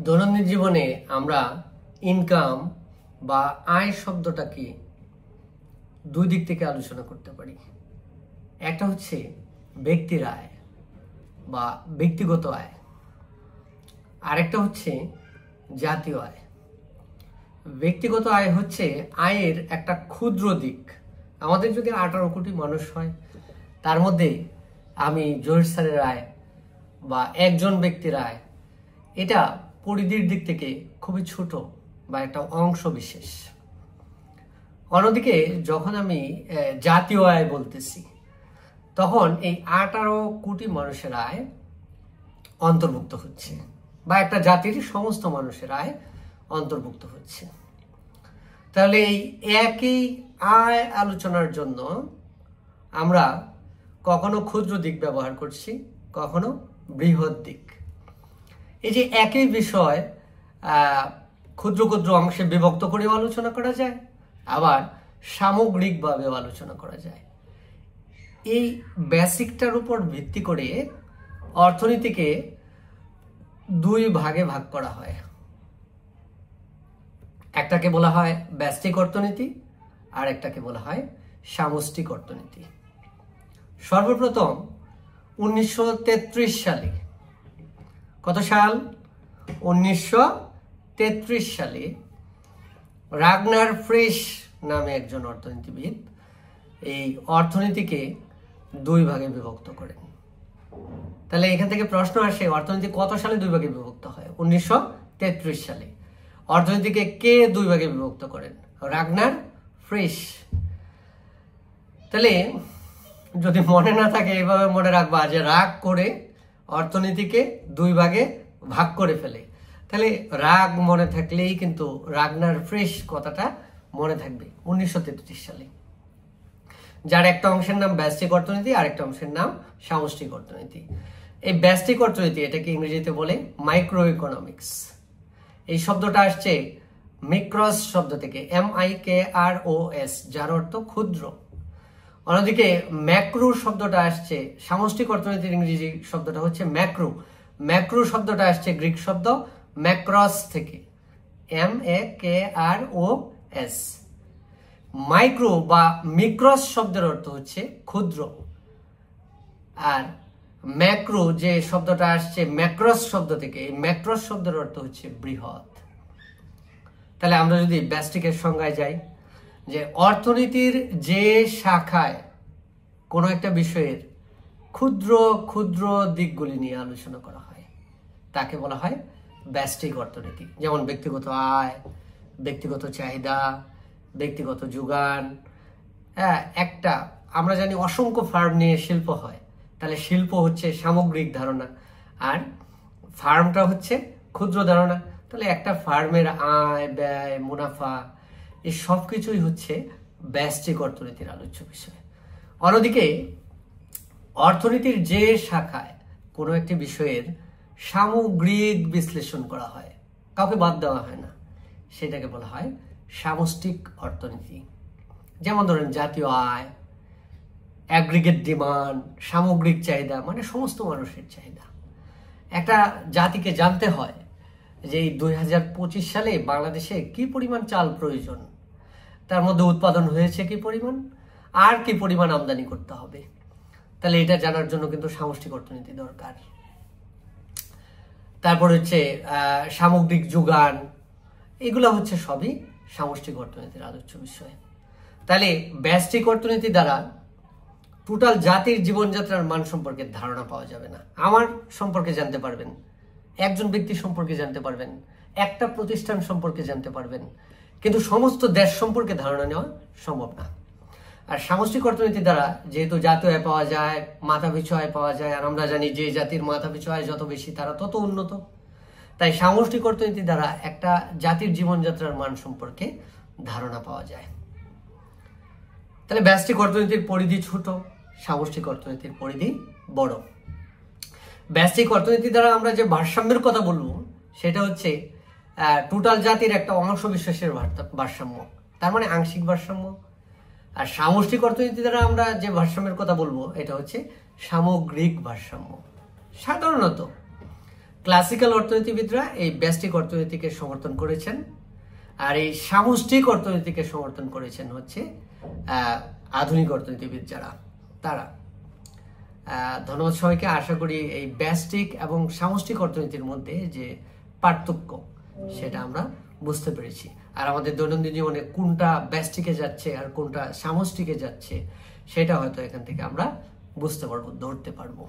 দৈনন্দিন জীবনে আমরা ইনকাম বা আয় শব্দটাকে দুই দিক থেকে আলোচনা করতে পারি। একটা হচ্ছে ব্যক্তির আয় বা ব্যক্তিগত আয়, আরেকটা হচ্ছে জাতীয় আয়। ব্যক্তিগত আয় হচ্ছে আয়ের একটা ক্ষুদ্র দিক। আমাদের যদি 18 কোটি মানুষ হয়, তার মধ্যে আমি জহির স্যারের আয় বা একজন ব্যক্তির আয়, এটা পরিধির দিক থেকে খুবই ছোট বা একটা অংশ বিশেষ। অন্যদিকে যখন আমি জাতীয় আয় বলতেছি, তখন এই 18 কোটি মানুষের আয় অন্তর্ভুক্ত হচ্ছে বা একটা জাতির সমস্ত মানুষের আয় অন্তর্ভুক্ত হচ্ছে। তাহলে এই একই আয় আলোচনার জন্য আমরা কখনো ক্ষুদ্র দিক ব্যবহার করছি, কখনো বৃহৎ দিক। এই যে একই বিষয় ক্ষুদ্র ক্ষুদ্র অংশে বিভক্ত করেও আলোচনা করা যায়, আবার সামগ্রিকভাবেও আলোচনা করা যায়। এই বেসিকটার উপর ভিত্তি করে অর্থনীতিকে দুই ভাগে ভাগ করা হয়। একটাকে বলা হয় ব্যষ্টিক অর্থনীতি, আর একটাকে বলা হয় সামষ্টিক অর্থনীতি। সর্বপ্রথম 1933 সালে, কত সাল? 1933 সালে রাগনার ফ্রিশ নামে একজন অর্থনীতিবিদ এই অর্থনীতিকে দুই ভাগে বিভক্ত করেন। তাহলে এখান থেকে প্রশ্ন আসে, অর্থনীতি কত সালে দুই ভাগে বিভক্ত হয়? 1933 সালে। অর্থনীতিকে কে দুই ভাগে বিভক্ত করেন? Ragnar fish. তাহলে যদি মনে না থাকে, এইভাবে মনে রাখবা যে রাগ করে অর্থনীতিকে দুই ভাগে ভাগ করে ফেলে। তাহলে রাগ মনে থাকলেই কিন্তু রাগনার ফ্রিশ কথাটা মনে থাকবে। 1933 সালে, যার একটা অংশের নাম ব্যষ্টিক অর্থনীতি, আর একটা অংশের নাম সামষ্টিক অর্থনীতি। এই ব্যষ্টিক অর্থনীতি, এটাকে ইংরেজিতে বলে মাইক্রো ইকোনমিক্স। এই শব্দটা আসছে মিক্রস শব্দ থেকে, MIKROS, যার অর্থ ক্ষুদ্র। অন্যদিকে ম্যাক্রো শব্দটা আসছে, সামষ্টিক অর্থনীতির ইংরেজি শব্দটা হচ্ছে ম্যাক্রো। ম্যাক্রো শব্দটা আসছে গ্রিক শব্দ ম্যাক্রস থেকে, MAKROS। মাইক্রো বা মিক্রস শব্দের অর্থ হচ্ছে ক্ষুদ্র, আর ম্যাক্রো যে শব্দটা আসছে ম্যাক্রস শব্দ থেকে, এই ম্যাক্রস শব্দের অর্থ হচ্ছে বৃহৎ। তাহলে আমরা যদি ব্যষ্টিকের সংজ্ঞায় যাই, যে অর্থনীতির যে শাখায় কোনো একটা বিষয়ের ক্ষুদ্র ক্ষুদ্র দিকগুলি নিয়ে আলোচনা করা হয়, তাকে বলা হয় ব্যষ্টিক অর্থনীতি। যেমন ব্যক্তিগত আয়, ব্যক্তিগত চাহিদা, ব্যক্তিগত যোগান। একটা আমরা জানি অসংখ্য ফার্ম নিয়ে শিল্প হয়, তাহলে শিল্প হচ্ছে সামগ্রিক ধারণা, আর ফার্মটা হচ্ছে ক্ষুদ্র ধারণা। তাহলে একটা ফার্মের আয়, ব্যয়, মুনাফা, এই সব কিছুই হচ্ছে ব্যষ্টিক অর্থনীতির আলোচ্য বিষয়। অন্যদিকে অর্থনীতির যে শাখায় কোনো একটি বিষয়ের সামগ্রিক বিশ্লেষণ করা হয়, কাউকে বাদ দেওয়া হয় না, সেটাকে বলা হয় সামষ্টিক অর্থনীতি। যেমন ধরেন জাতীয় আয়, অ্যাগ্রিগেট ডিমান্ড, সামগ্রিক চাহিদা, মানে সমস্ত মানুষের চাহিদা। একটা জাতিকে জানতে হয় যে এই 2025 সালে বাংলাদেশে কি পরিমাণ চাল প্রয়োজন, তার মধ্যে উৎপাদন হয়েছে কি পরিমাণ, আর কি পরিমাণ আমদানি করতে হবে। তাহলে এটা জানার জন্য কিন্তু সামষ্টিক অর্থনীতি দরকার। তারপর হচ্ছে সামগ্রিক যোগান, এগুলো হচ্ছে সবই সামষ্টিক অর্থনীতির আলোচ্য বিষয়। তাহলে ব্যষ্টিক অর্থনীতি দ্বারা টোটাল জাতির জীবনযাত্রার মান সম্পর্কে ধারণা পাওয়া যাবে না। আমার সম্পর্কে জানতে পারবেন, একজন ব্যক্তি সম্পর্কে জানতে পারবেন, একটা প্রতিষ্ঠান সম্পর্কে জানতে পারবেন, কিন্তু সমস্ত দেশ সম্পর্কে ধারণা নেওয়া সম্ভব না। আর সামষ্টিক অর্থনীতি দ্বারা যেহেতু জাতীয় আয় পাওয়া যায়, মাথাপিছু আয় পাওয়া যায়, আর আমরা জানি যে জাতির মাথাপিছু আয় যত বেশি তারা তত উন্নত, তাই সামষ্টিক অর্থনীতি দ্বারা একটা জাতির জীবনযাত্রার মান সম্পর্কে ধারণা পাওয়া যায়। তাহলে ব্যষ্টিক অর্থনীতির পরিধি ছোট, সামষ্টিক অর্থনীতির পরিধি বড়। ব্যষ্টিক অর্থনীতি দ্বারা আমরা যে ভারসাম্যের কথা বলবো, সেটা হচ্ছে টোটাল জাতির একটা অংশ বিশেষের ভারসাম্য, তার মানে আংশিক ভারসাম্য। আর সামষ্টিক অর্থনীতি দ্বারা আমরা যে ভারসাম্যের কথা বলবো, এটা হচ্ছে সামগ্রিক ভারসাম্য। সাধারণত ক্লাসিক্যাল অর্থনীতিবিদরা এই ব্যষ্টিক অর্থনীতিকে সমর্থন করেছেন, আর এই সামষ্টিক অর্থনীতিকে সমর্থন করেছেন হচ্ছে আধুনিক অর্থনীতিবিদ যারা, তারা। ধন্যবাদ সবাইকে। আশা করি এই ব্যষ্টিক এবং সামষ্টিক অর্থনীতির মধ্যে যে পার্থক্য সেটা আমরা বুঝতে পেরেছি, আর আমাদের দৈনন্দিন জীবনে কোনটা ব্যষ্টিকে যাচ্ছে আর কোনটা সামষ্টিকে যাচ্ছে সেটা হয়তো এখান থেকে আমরা বুঝতে পারবো, ধরতে পারবো।